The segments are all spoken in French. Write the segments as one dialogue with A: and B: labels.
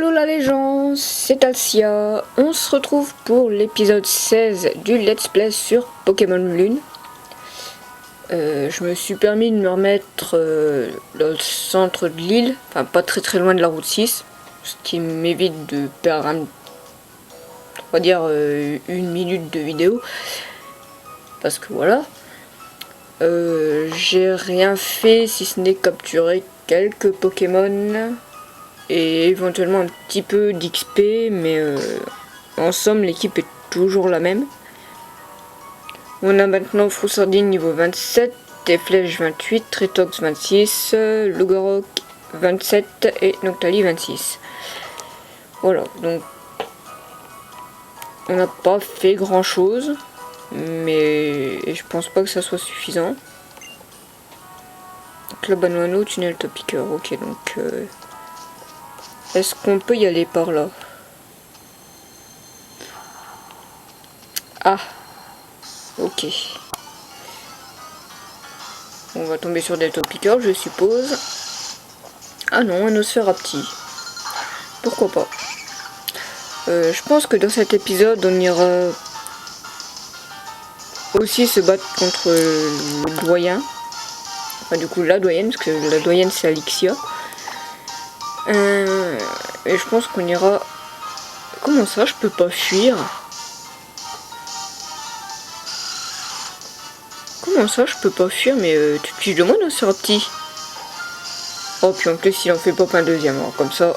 A: Hello les gens, c'est Alcia. On se retrouve pour l'épisode 16 du Let's Play sur Pokémon Lune. Je me suis permis de me remettre dans le centre de l'île, enfin pas très loin de la route 6, ce qui m'évite de perdre on va dire une minute de vidéo. Parce que voilà. J'ai rien fait si ce n'est capturer quelques Pokémon. Et éventuellement un petit peu d'XP, mais en somme l'équipe est toujours la même. On a maintenant Froussardine niveau 27, Flèche 28, Tritox 26, Lugarok 27 et Noctali 26. Voilà, donc on n'a pas fait grand chose, mais je pense pas que ça soit suffisant. Club Anoano, tunnel Topiqueur, ok donc... est-ce qu'on peut y aller par là? Ah, ok. On va tomber sur des topiqueurs, je suppose. Ah non, un Nosferapti. Pourquoi pas? Je pense que dans cet épisode, on ira aussi se battre contre le doyen. Enfin, du coup, la doyenne, parce que la doyenne, c'est Alixia. Et je pense qu'on ira... Comment ça, je peux pas fuir? Comment ça, je peux pas fuir? Mais tu te fiches de moi, Nosferapti? Oh, puis en plus, il en fait pop un deuxième, alors comme ça...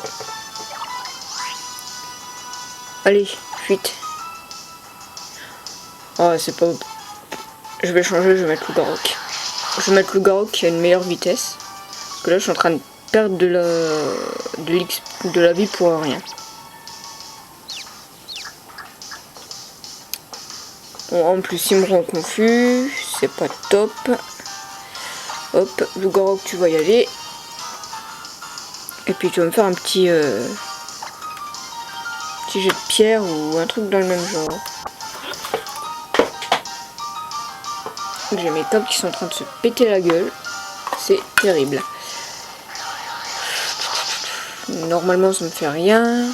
A: Allez, fuite. Ah, c'est pas... Je vais changer, je vais mettre Lugarok. Je vais mettre Lugarok qui a une meilleure vitesse. Parce que là, je suis en train de perdre de la vie pour rien. Bon, en plus, il me rend confus. C'est pas top. Hop, Lugarok, tu vas y aller. Et puis, tu vas me faire un petit jet de pierre ou un truc dans le même genre. J'ai mes câbles qui sont en train de se péter la gueule. C'est terrible. Normalement, ça me fait rien.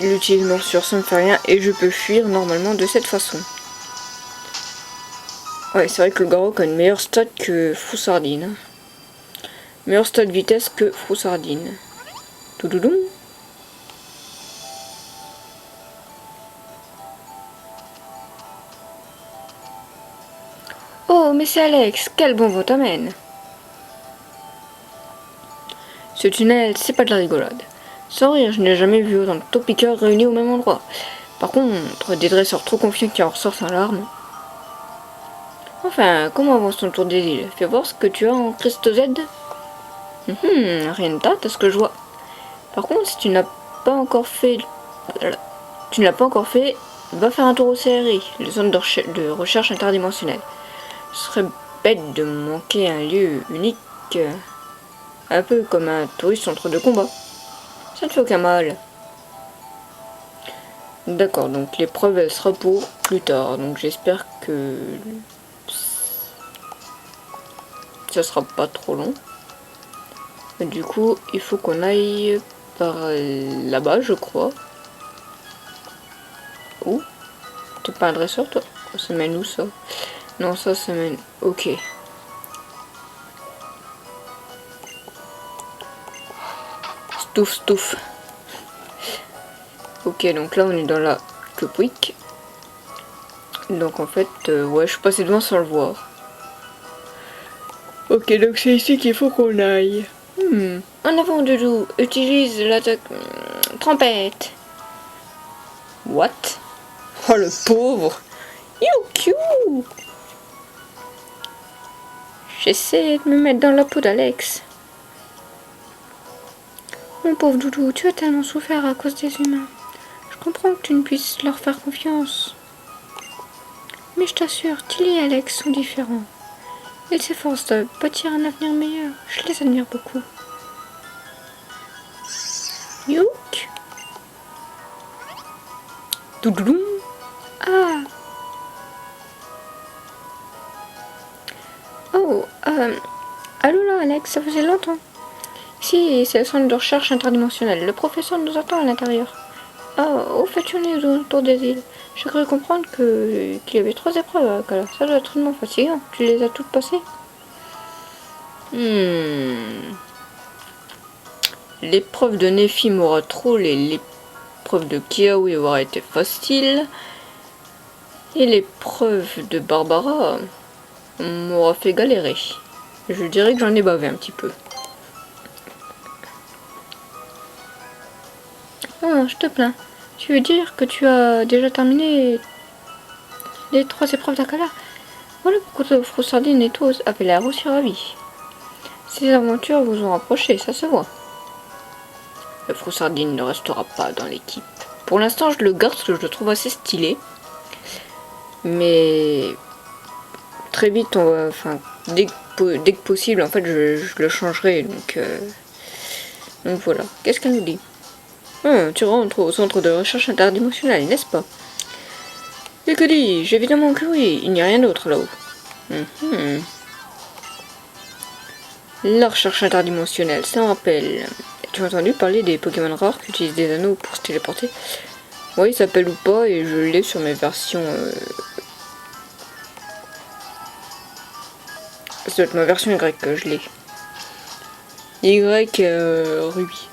A: Il utilise morsure, ça me fait rien. Et je peux fuir normalement de cette façon. Ouais, c'est vrai que le Garok a une meilleure stat que Froussardine. Meilleure stat de vitesse que Froussardine. Toudoudou. Oh, mais c'est Alex, quel bon vent t'amène. Ce tunnel, c'est pas de la rigolade. Sans rire, je n'ai jamais vu autant de topiqueurs réunis au même endroit. Par contre, des dresseurs trop confiants qui en ressortent en larmes. Enfin, comment avance ton tour des îles? Fais voir ce que tu as en Christo Z. Rien de tarte à ce que je vois. Par contre, si tu n'as pas encore fait... va faire un tour au CRI, le centre de recherche interdimensionnelle. Ce serait bête de manquer un lieu unique, un peu comme un touriste centre de combat. Ça ne fait aucun mal. D'accord, donc l'épreuve elle sera pour plus tard, donc j'espère que ça sera pas trop long. Et du coup, il faut qu'on aille par là-bas, je crois. Où? T'es pas un dresseur, toi? Ça mène où, ça? Non, ça mène... Ok. Stouf. Ok, donc là, on est dans la Cupwick. Donc en fait, ouais, je suis passé devant sans le voir. Ok, donc c'est ici qu'il faut qu'on aille. En avant, Doudou, utilise l'attaque... Trompette. What? Oh, le pauvre. Youcou. J'essaie de me mettre dans la peau d'Alex. Mon pauvre Doudou, tu as tellement souffert à cause des humains. Je comprends que tu ne puisses leur faire confiance. Mais je t'assure, Tilly et Alex sont différents. Ils s'efforcent de bâtir un avenir meilleur. Je les admire beaucoup. Youk. Doudoudou. Ah. Oh, allô là, Alex, ça faisait longtemps. Ici, c'est le centre de recherche interdimensionnelle. Le professeur nous attend à l'intérieur. Ah, où fais-tu autour des îles? J'ai cru comprendre qu'il y avait 3 épreuves à Akala. Ça doit être tellement fatigant. Tu les as toutes passées? L'épreuve de Nephi m'aura trollé. L'épreuve de Kiawe aura été facile. Et l'épreuve de Barbara m'aura fait galérer. Je dirais que j'en ai bavé un petit peu. Oh, je te plains. Tu veux dire que tu as déjà terminé les 3 épreuves d'Akala? Voilà pourquoi Froussardine et tous avaient l'air aussi ravis. Ces aventures vous ont rapprochés, ça se voit. Le Froussardine ne restera pas dans l'équipe. Pour l'instant, je le garde parce que je le trouve assez stylé. Mais très vite, on va, enfin, dès que possible, en fait, je le changerai. Donc voilà. Qu'est-ce qu'elle nous dit? Tu rentres au centre de recherche interdimensionnelle, n'est-ce pas? Et que dis-je? Évidemment que oui, il n'y a rien d'autre là-haut. La recherche interdimensionnelle, ça me rappelle. Tu as entendu parler des Pokémon rares qui utilisent des anneaux pour se téléporter? Oui, ça s'appelle ou pas, et je l'ai sur mes versions... Ça doit être ma version Y que je l'ai. Y Ruby.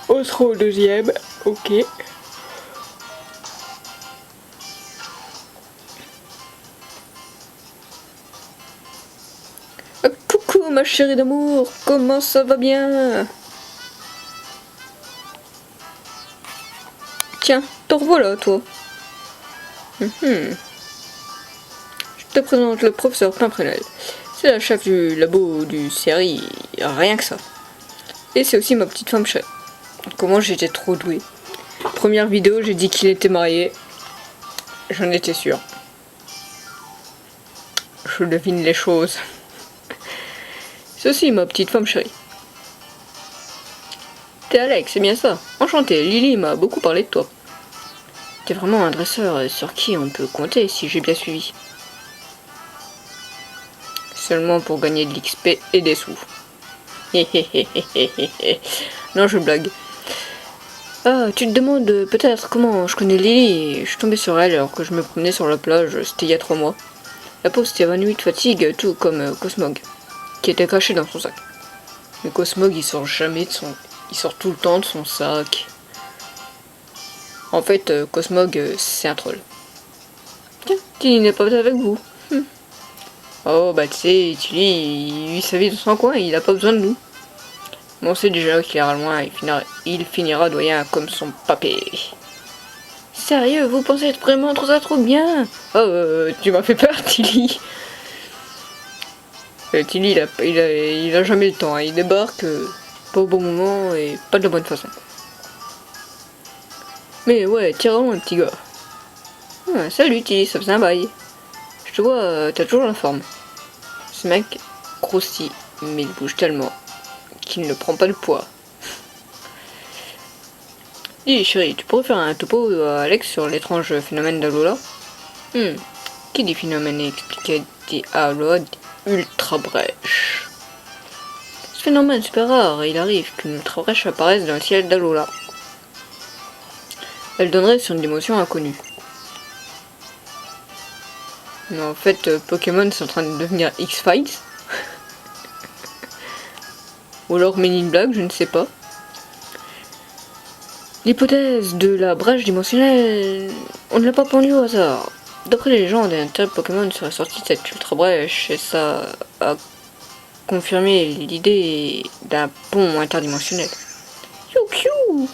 A: On sera au 2e, ok. Ah, coucou ma chérie d'amour, comment ça va bien? Tiens, te revoilà toi. Je te présente le professeur Pimprenel. C'est la chef du labo du CRI, rien que ça. Et c'est aussi ma petite femme chérie. Comment j'étais trop douée. Première vidéo, j'ai dit qu'il était marié. J'en étais sûre. Je devine les choses. C'est aussi ma petite femme chérie. T'es Alex, c'est bien ça. Enchanté, Lily m'a beaucoup parlé de toi. T'es vraiment un dresseur sur qui on peut compter si j'ai bien suivi. Seulement pour gagner de l'XP et des sous. Non, je blague. Ah, tu te demandes peut-être comment je connais Lily. Je suis tombée sur elle alors que je me promenais sur la plage, c'était il y a 3 mois. La pauvre s'était évanouie de fatigue, tout comme Cosmog, qui était caché dans son sac. Mais Cosmog, il sort jamais de son... Il sort tout le temps de son sac. En fait, Cosmog, c'est un troll. Tiens, Tilly n'est pas avec vous. Oh, bah tu sais, Tilly, il vit sa vie dans son coin, il a pas besoin de nous. Mais on sait déjà qu'il ira loin, il finira doyen comme son papé. Sérieux, vous pensez être vraiment trop bien? Oh, tu m'as fait peur, Tilly. Tilly, il a jamais le temps, hein. Il débarque pas au bon moment et pas de la bonne façon. Mais ouais, tire loin, petit gars. Ah, salut, Tilly, ça faisait un bail. Je te vois, t'as toujours la forme. Ce mec grossit, mais il bouge tellement qu'il ne prend pas le poids. Dis chérie, tu pourrais faire un topo à Alex sur l'étrange phénomène d'Alola? Qui dit phénomène expliqué dit Alola ultra brèche. Ce phénomène super rare, il arrive qu'une ultra brèche apparaisse dans le ciel d'Alola. Elle donnerait sur une dimension inconnue. Mais en fait, Pokémon sont en train de devenir X-Files. Ou alors Men in Black, je ne sais pas. L'hypothèse de la brèche dimensionnelle, on ne l'a pas pendue au hasard. D'après les légendes, un tel Pokémon serait sorti de cette ultra brèche et ça a confirmé l'idée d'un pont interdimensionnel. Youpiou!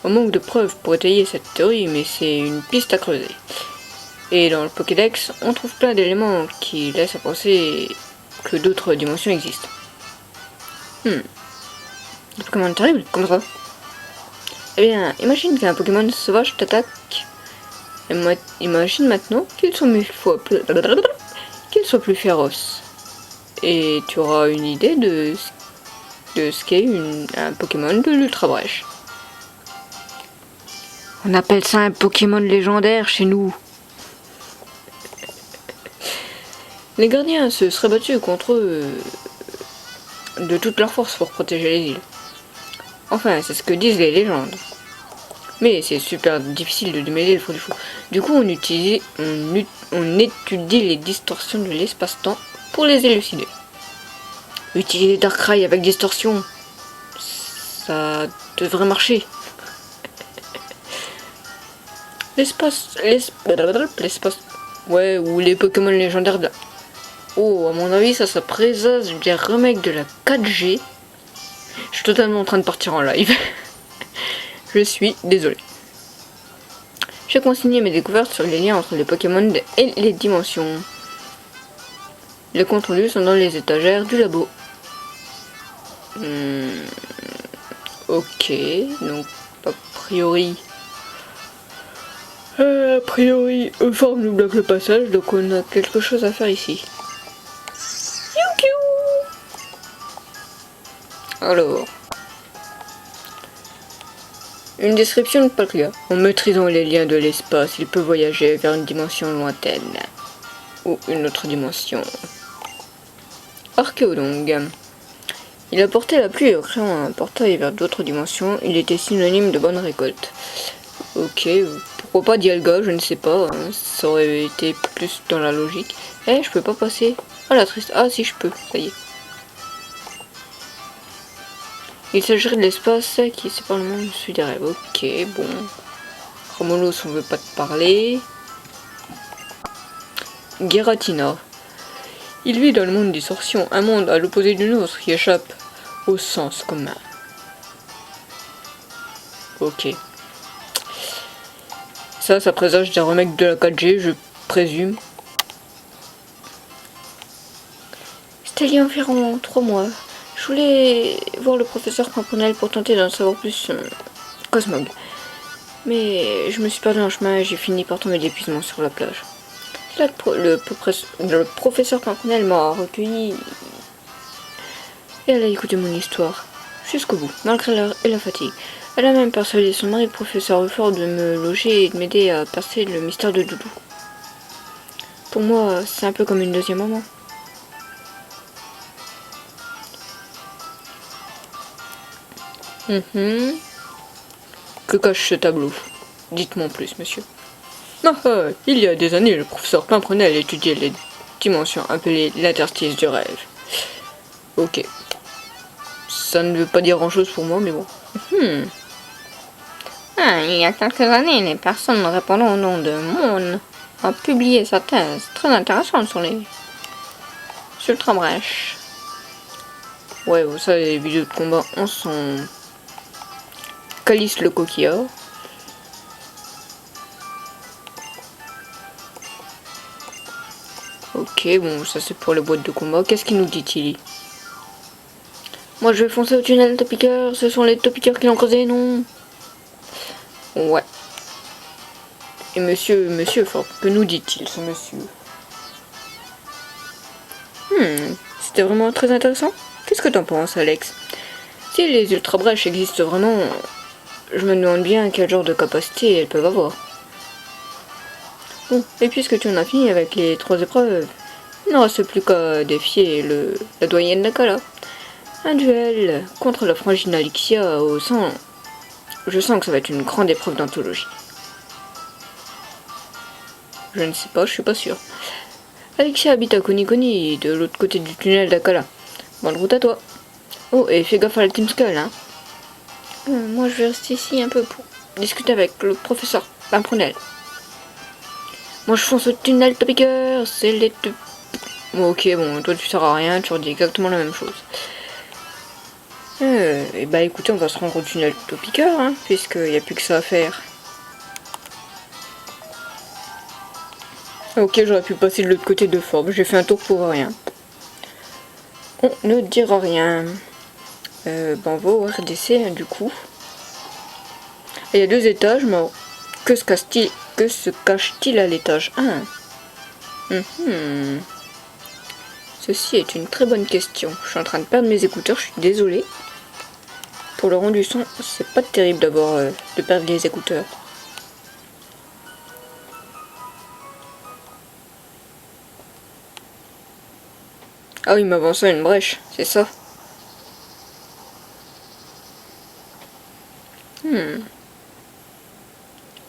A: On manque de preuves pour étayer cette théorie, mais c'est une piste à creuser. Et dans le Pokédex, on trouve plein d'éléments qui laissent à penser que d'autres dimensions existent. Des Pokémon terribles, comme ça. Eh bien, imagine qu'un Pokémon sauvage t'attaque. Imagine maintenant qu'il soit plus féroce. Et tu auras une idée de ce qu'est un Pokémon de l'ultra brèche. On appelle ça un Pokémon légendaire chez nous. Les gardiens se seraient battus contre eux de toute leur force pour protéger les îles. Enfin, c'est ce que disent les légendes. Mais c'est super difficile de démêler le faux du faux. Du coup, on étudie les distorsions de l'espace-temps pour les élucider. Utiliser Darkrai avec distorsion, ça devrait marcher. L'espace... Ouais, ou les Pokémon légendaires de... Oh, à mon avis, ça présage des remakes de la 4G. Je suis totalement en train de partir en live. Je suis désolé. J'ai consigné mes découvertes sur les liens entre les Pokémon et les dimensions. Les comptes rendus sont dans les étagères du labo. Ok, donc a priori... Forme nous bloque le passage, donc on a quelque chose à faire ici. Alors... Une description de Palkia. En maîtrisant les liens de l'espace, il peut voyager vers une dimension lointaine. Ou une autre dimension. Archéodong. Il apportait la pluie en créant un portail vers d'autres dimensions. Il était synonyme de bonne récolte. Ok, pourquoi pas Dialga, je ne sais pas. Hein, ça aurait été plus dans la logique. Eh, je peux pas passer. Ah la triste. Ah si, je peux. Ça y est. Il s'agirait de l'espace qui sépare le monde du sud des rêves. Ok, bon. Romolos, on veut pas te parler. Giratina. Il vit dans le monde des sorcions, un monde à l'opposé du nôtre qui échappe au sens commun. Ok. Ça présage des remakes de la 4G, je présume. C'était il y a environ 3 mois. Je voulais voir le professeur Pimprenel pour tenter d'en savoir plus sur Cosmog. Mais je me suis perdu en chemin et j'ai fini par tomber d'épuisement sur la plage. C'est là que le professeur Pimprenel m'a recueilli et elle a écouté mon histoire jusqu'au bout, malgré l'heure et la fatigue. Elle a même persuadé son mari, le professeur Rufford, de me loger et de m'aider à percer le mystère de Doudou. Pour moi, c'est un peu comme une deuxième maman. Que cache ce tableau? Dites-moi en plus, monsieur. Il y a des années, le professeur Pimprenel étudiait les dimensions appelées l'interstice du rêve. Ok. Ça ne veut pas dire grand-chose pour moi, mais bon.
B: Il y a quelques années, les personnes répondant au nom de Moon ont publié sa thèse très intéressante sur les Ultra Brèches.
A: Ouais, vous savez, les vidéos de combat en sont... Calice le coquillard. Ok, bon, ça c'est pour les boîtes de combat. Qu'est-ce qu'il nous dit-il? Moi je vais foncer au tunnel Topiqueur. Ce sont les Topiqueurs qui l'ont creusé, non? Ouais. Et monsieur Ford, que nous dit-il, ce monsieur? C'était vraiment très intéressant. Qu'est-ce que t'en penses, Alex? Si les ultra brèches existent vraiment, je me demande bien quel genre de capacité elles peuvent avoir. Bon, et puisque tu en as fini avec les 3 épreuves, il ne reste plus qu'à défier la doyenne Nakala. Un duel contre la frangine Alixia au sang. Je sens que ça va être une grande épreuve d'anthologie. Je ne sais pas, je suis pas sûr. Alixia habite à Konikoni, de l'autre côté du tunnel d'Akala. Bonne route à toi. Oh, et fais gaffe à la Team Skull, hein.
B: Moi, je vais rester ici un peu pour discuter avec le professeur Pimprenel.
A: Moi, je fonce au tunnel Topiqueur, c'est les deux. Ok, bon, toi tu sers à rien, tu redis exactement la même chose. Et bah écoutez, on va se rendre au tunnel Topiqueur, hein, puisqu'il n'y a plus que ça à faire. Ok, j'aurais pu passer de l'autre côté de Forbes, j'ai fait un tour pour rien. On ne dira rien. On va au RDC, hein, du coup. Il y a 2 étages, mais que se cache-t-il à l'étage 1? Ceci est une très bonne question. Je suis en train de perdre mes écouteurs, je suis désolée. Pour le rendu son, c'est pas terrible d'abord de perdre les écouteurs. Ah oui, il m'avance une brèche, c'est ça.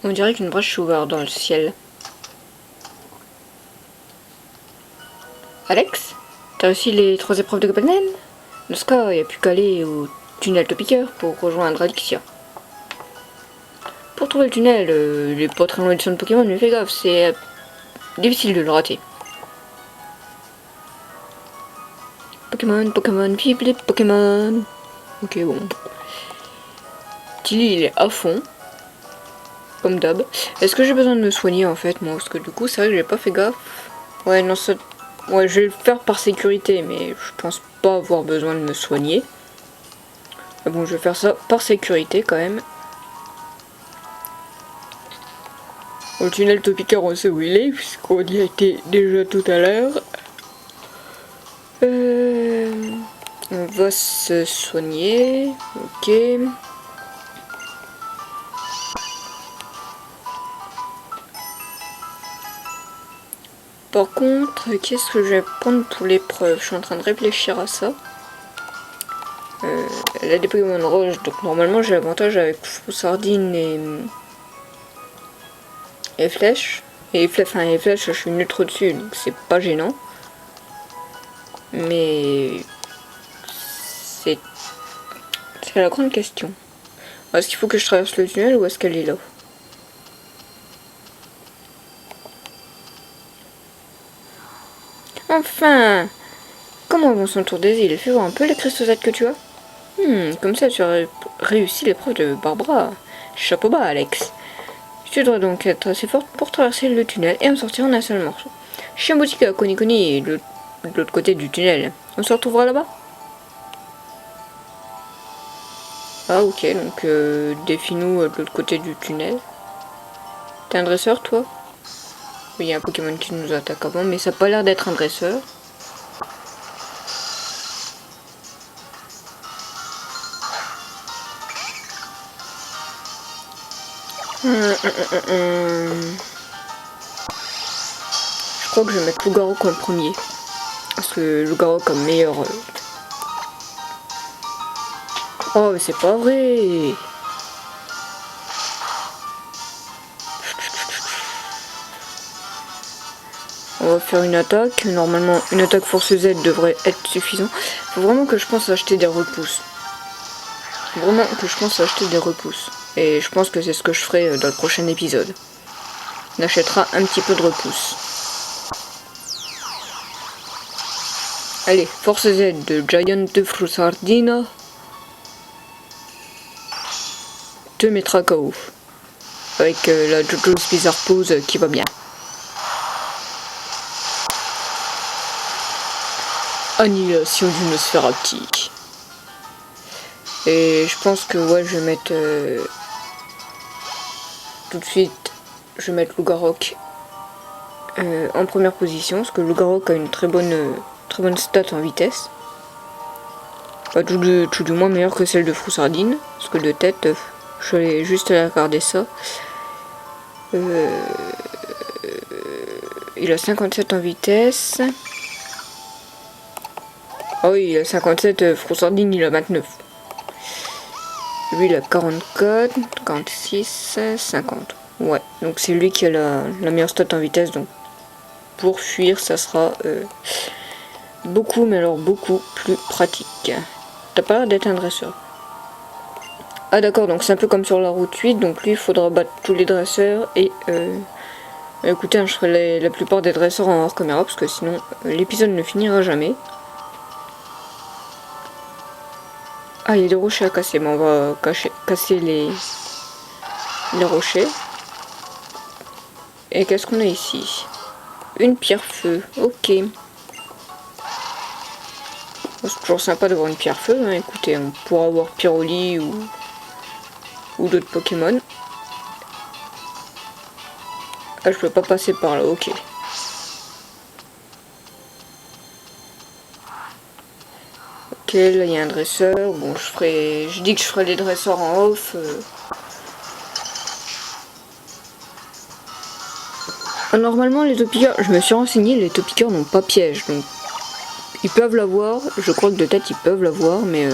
A: On dirait qu'une brèche s'ouvre dans le ciel. Alex, t'as réussi les 3 épreuves de Copenhague? Dans ce cas, il n'y a plus qu'à aller au tunnel Topiqueur pour rejoindre Alexia. Pour trouver le tunnel, il est pas très loin du centre Pokémon, mais fais gaffe, c'est difficile de le rater. Pokémon, Pokémon, vive les Pokémon. Ok, bon. Tilly, il est à fond. Comme d'hab. Est-ce que j'ai besoin de me soigner en fait, moi? Parce que du coup, c'est vrai que j'ai pas fait gaffe. Ouais, non, ça... Ouais, je vais le faire par sécurité, mais je pense pas avoir besoin de me soigner. Mais bon, je vais faire ça par sécurité quand même. Bon, le tunnel Topiqueur, on sait où il est, puisqu'on y a été déjà tout à l'heure. On va se soigner. Ok. Par contre, qu'est-ce que je vais prendre pour l'épreuve? Je suis en train de réfléchir à ça. Elle a des Pokémon rouges, donc normalement j'ai l'avantage avec Sardine et Flèche. Et Flèche, je suis nul trop dessus, donc c'est pas gênant. Mais c'est la grande question. Est-ce qu'il faut que je traverse le tunnel ou est-ce qu'elle est là? Enfin! Comment avance son tour des îles? Fais voir un peu les cristaux que tu as. Comme ça tu as réussi l'épreuve de Barbara. Chapeau bas, Alex. Tu dois donc être assez forte pour traverser le tunnel et en sortir en un seul morceau. Chien boutique à Koni de l'autre côté du tunnel. On se retrouvera là-bas? Ah ok, donc défie-nous de l'autre côté du tunnel. T'es un dresseur toi? Oui, il y a un Pokémon qui nous attaque avant, mais ça n'a pas l'air d'être un dresseur. Je crois que je vais mettre Lougarok en premier. Parce que Lougarok a meilleur... Oh, mais c'est pas vrai! On va faire une attaque. Normalement, une attaque force Z devrait être suffisant. Faut vraiment que je pense à acheter des repousses. Vraiment que je pense à acheter des repousses. Et je pense que c'est ce que je ferai dans le prochain épisode. On achètera un petit peu de repousses. Allez, force Z de Giant de Frusardina te mettra KO. Avec la JoJo's Bizarre Pose qui va bien. Annihilation d'une sphère optique. Et je pense que ouais, je vais mettre tout de suite, je vais mettre Lougarok en première position, parce que Lougarok a une très bonne stat en vitesse. Pas tout du moins meilleure que celle de Froussardine, parce que de tête, je vais juste regarder ça. Il a 57 en vitesse. Ah oui, il a 57, Froussardine il a 29. Lui il a 44, 46, 50. Ouais, donc c'est lui qui a la meilleure stat en vitesse, donc pour fuir ça sera beaucoup, mais alors beaucoup plus pratique. T'as pas l'air d'être un dresseur. Ah d'accord, donc c'est un peu comme sur la route 8, donc lui il faudra battre tous les dresseurs et écoutez, hein, je ferai la plupart des dresseurs en hors caméra parce que sinon l'épisode ne finira jamais. Ah, il y a des rochers à casser, mais on va casser les rochers. Et qu'est-ce qu'on a ici? Une pierre feu, ok. Bon, c'est toujours sympa d'avoir une pierre feu, hein. Écoutez, on pourra avoir Pyroli ou d'autres Pokémon. Ah, je peux pas passer par là, ok. Ok, là il y a un dresseur. Bon, je dis que je ferai les dresseurs en off. Normalement, les topiqueurs, je me suis renseigné, les topiqueurs n'ont pas piège. Donc, Ils peuvent l'avoir, je crois que de tête ils peuvent l'avoir, mais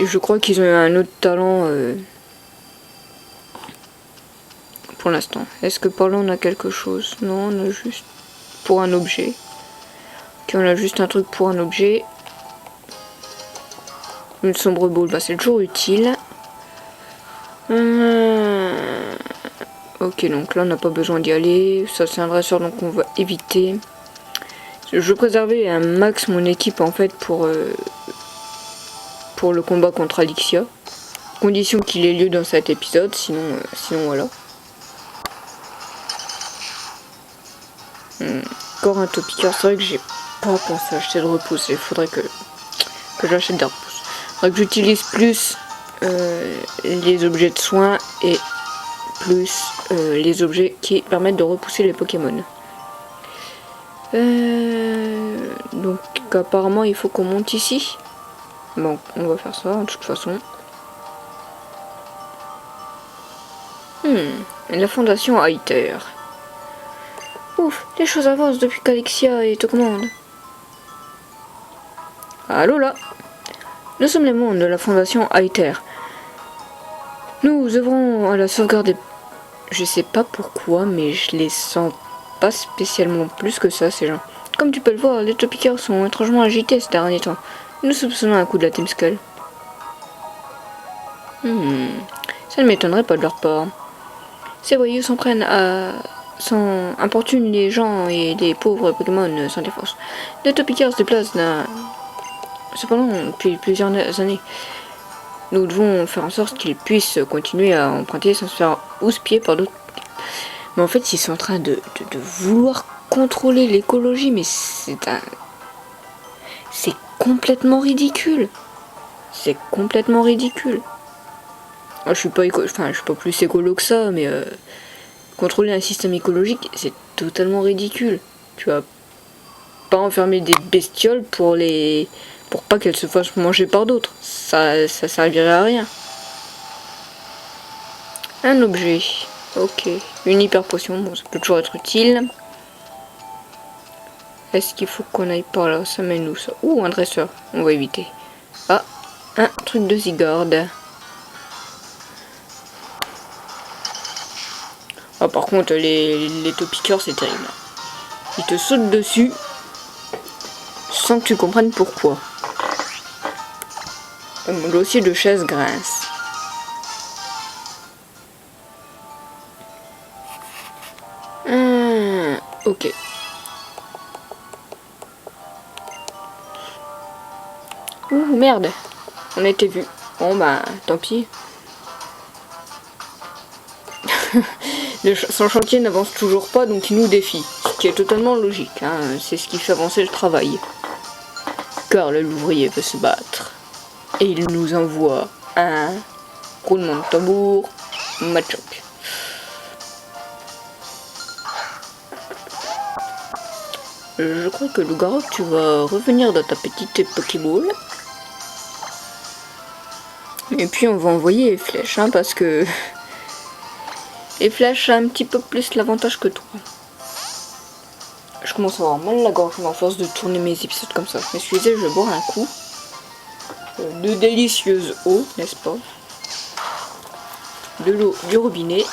A: je crois qu'ils ont un autre talent pour l'instant. Est-ce que par là on a quelque chose? Non, on a juste pour un objet. Ok, on a juste un truc pour un objet. Une sombre boule, bah c'est toujours utile. Ok, donc là on n'a pas besoin d'y aller. Ça c'est un dresseur, donc on va éviter. Je veux préserver un max mon équipe en fait pour le combat contre Alixia. Condition qu'il ait lieu dans cet épisode, sinon voilà. Encore un topiqueur, c'est vrai que j'ai pas pensé à acheter de repousse. Il faudrait que j'achète des repousses. Il faudrait que j'utilise plus les objets de soins et plus les objets qui permettent de repousser les Pokémon. Donc apparemment il faut qu'on monte ici. Bon, on va faire ça de toute façon. La fondation Aether. Ouf, les choses avancent depuis qu'Alixia est aux commandes. Allô là. Nous sommes les mondes de la fondation Aether. Nous œuvrons à la sauvegarde des... Je sais pas pourquoi, mais je les sens pas spécialement plus que ça, ces gens. Comme tu peux le voir, les topiqueurs sont étrangement agités ces derniers temps. Nous soupçonnons un coup de la Team Skull. Ça ne m'étonnerait pas de leur part. Ces voyous importunent les gens et les pauvres Pokémon sans défense. Les topiqueurs se déplacent cependant depuis plusieurs années. Nous devons faire en sorte qu'ils puissent continuer à emprunter sans se faire housse-pied par d'autres. Mais en fait, ils sont en train de vouloir contrôler l'écologie, mais c'est complètement ridicule. C'est complètement ridicule. Je suis pas plus écolo que ça, mais contrôler un système écologique, c'est totalement ridicule. Tu vas pas enfermer des bestioles pour pas qu'elles se fassent manger par d'autres. Ça servirait à rien. Un objet. Ok. Une hyper potion. Bon, ça peut toujours être utile. Est-ce qu'il faut qu'on aille par là? Ça mène où ça? Ouh, un dresseur. On va éviter. Ah, un truc de Zygarde. Ah, par contre, les topiqueurs, c'est terrible. Ils te sautent dessus sans que tu comprennes pourquoi. Mon dossier de chaise grince. Ok. Ouh, merde. On a été vu. Bon, bah, tant pis. Son chantier n'avance toujours pas, donc il nous défie. Ce qui est totalement logique. Hein. C'est ce qui fait avancer le travail. Car l'ouvrier veut se battre. Et il nous envoie un roulement de tambour, Machoke. Je crois que Loup-Garou, tu vas revenir dans ta petite Pokéball. Et puis on va envoyer les flèches, hein, parce que les flèches ont un petit peu plus l'avantage que toi. Je commence à avoir mal la gorge à force de tourner mes épisodes comme ça. Excusez, je vais boire un coup. De délicieuse eau, n'est-ce pas? De l'eau du robinet.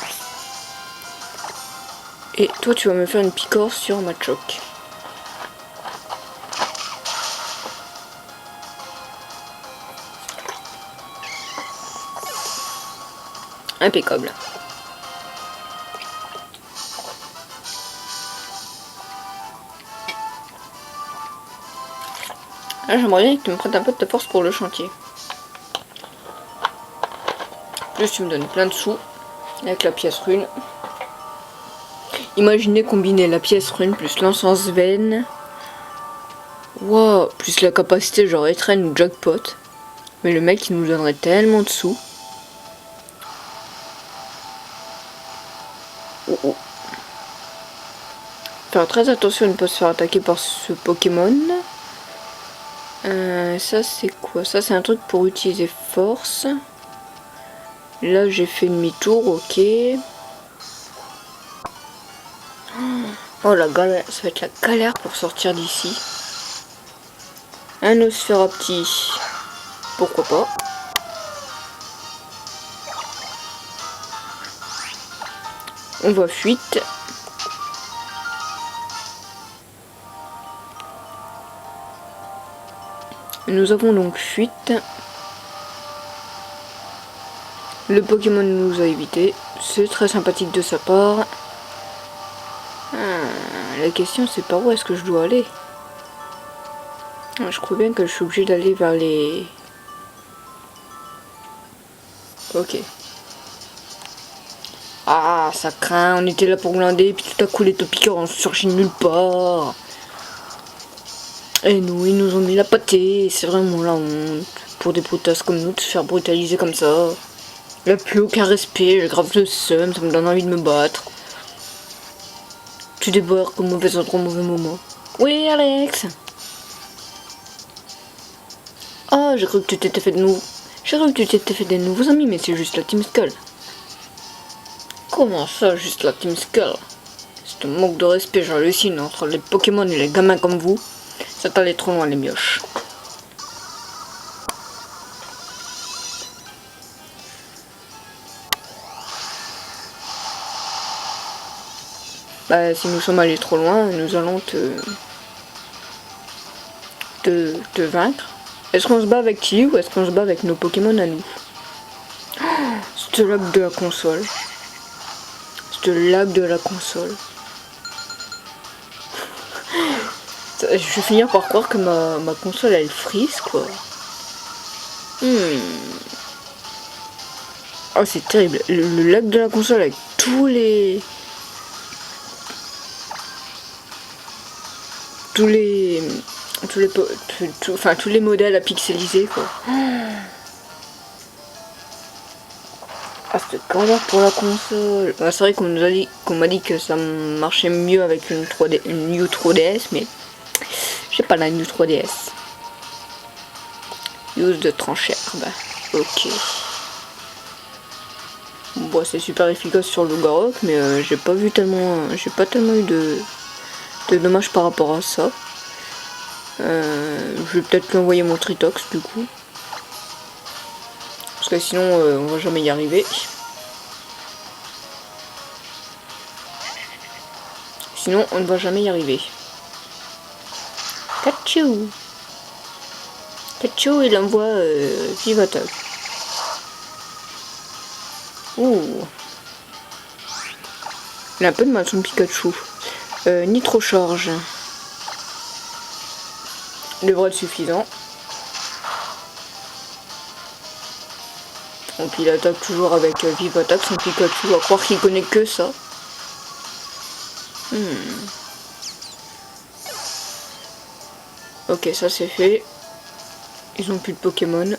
A: Et toi, tu vas me faire une picore sur Machoke. Impeccable. Là, j'aimerais bien que tu me prêtes un peu de ta force pour le chantier. Plus tu me donnes plein de sous avec la pièce rune. Imaginez combiner la pièce rune plus l'encens veine. Wow, plus la capacité genre étreinte ou jackpot. Mais le mec il nous donnerait tellement de sous. Oh. Faire très attention de ne pas se faire attaquer par ce Pokémon. Ça c'est quoi? Ça c'est un truc pour utiliser force. Là j'ai fait demi-tour, ok. Oh la galère, ça va être la galère pour sortir d'ici. Un Nosferapti, pourquoi pas. On va fuite. Nous avons donc fuite. Le Pokémon nous a évité. C'est très sympathique de sa part. La question c'est par où est-ce que je dois aller. Je crois bien que je suis obligé d'aller vers les... Ok. Ah, ça craint, on était là pour glander, puis tout à coup les Topiqueurs ont surgi nulle part. Et nous, ils nous ont mis la pâtée, c'est vraiment la honte. Pour des brutasses comme nous, de se faire brutaliser comme ça. Il n'y a plus aucun respect, j'ai grave le seum, ça me donne envie de me battre. Tu débarques au mauvais endroit, au mauvais moment. Oui, Alex. Ah, j'ai cru que tu t'étais fait de nous. J'ai cru que tu t'étais fait des nouveaux amis, mais c'est juste la Team Skull. Comment ça, juste la Team Skull? C'est un manque de respect, j'hallucine, entre les Pokémon et les gamins comme vous. Ça t'allait trop loin, les mioches. Bah, si nous sommes allés trop loin, nous allons te vaincre. Est-ce qu'on se bat avec Tilly ou est-ce qu'on se bat avec nos Pokémon à nous? C'est le lag de la console. C'est le lag de la console. Je vais finir par croire que ma console elle frise quoi. Oh c'est terrible. Le lag de la console avec tous les modèles à pixeliser quoi. Ah c'était galère pour la console. Bah, c'est vrai qu'on m'a dit que ça marchait mieux avec une New 3DS, mais j'ai pas la New 3DS. Use de tranchère, bah ok. Bon c'est super efficace sur le Garok, mais j'ai pas tellement eu de dommages par rapport à ça. Je vais peut-être lui envoyer mon Tritox du coup. Parce que sinon on va jamais y arriver. Sinon on ne va jamais y arriver. Kachou. Kachou il envoie Vive Attaque. Ouh. Il a un peu de mal son Pikachu. Nitro Charge. Devrait être suffisant. Donc il attaque toujours avec Vive Attaque son Pikachu, à croire qu'il connaît que ça. Ok, ça c'est fait. Ils ont plus de Pokémon.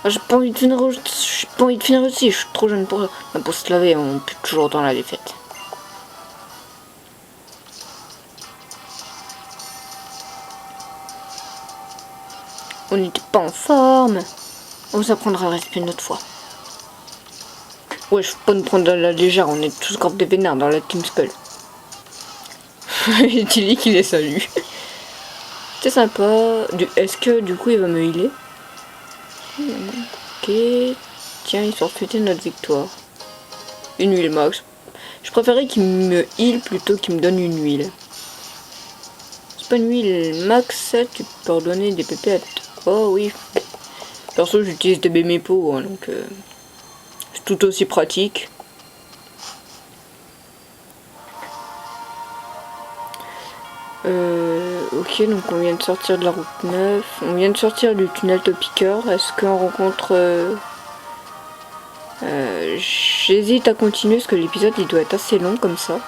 A: Ah, j'ai pas envie de finir aussi, je suis trop jeune pour ça. Pour se laver, on peut toujours dans la défaite. On n'était pas en forme. On s'apprendra à respirer une autre fois. Ouais, je peux pas nous prendre à la légère, on est tous grave des vénards dans la Team Skull. Et tu dis qu'il les salue. C'est sympa. Est-ce que du coup il va me healer? Ok. Tiens, il sort fêter notre victoire. Une huile max. Je préférais qu'il me heal plutôt qu'il me donne une huile. C'est pas une huile max, tu peux leur donner des pépettes. Oh oui. Perso j'utilise des Bémépo, hein, donc c'est tout aussi pratique. Ok, donc on vient de sortir de la route 9. On vient de sortir du tunnel Topiqueur. Est-ce qu'on rencontre... J'hésite à continuer parce que l'épisode il doit être assez long comme ça.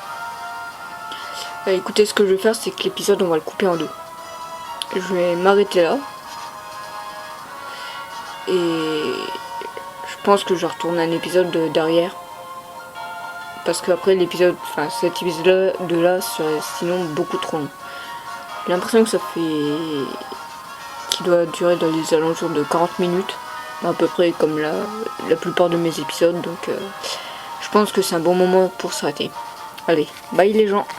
A: Écoutez, ce que je vais faire, c'est que l'épisode on va le couper en deux. Je vais m'arrêter là. Et je pense que je vais retourner un épisode derrière. Parce que après l'épisode, enfin cet épisode de là serait sinon beaucoup trop long. J'ai l'impression que ça fait... qu'il doit durer dans les alentours de 40 minutes. À peu près comme la plupart de mes épisodes. Donc je pense que c'est un bon moment pour s'arrêter. Allez, bye les gens.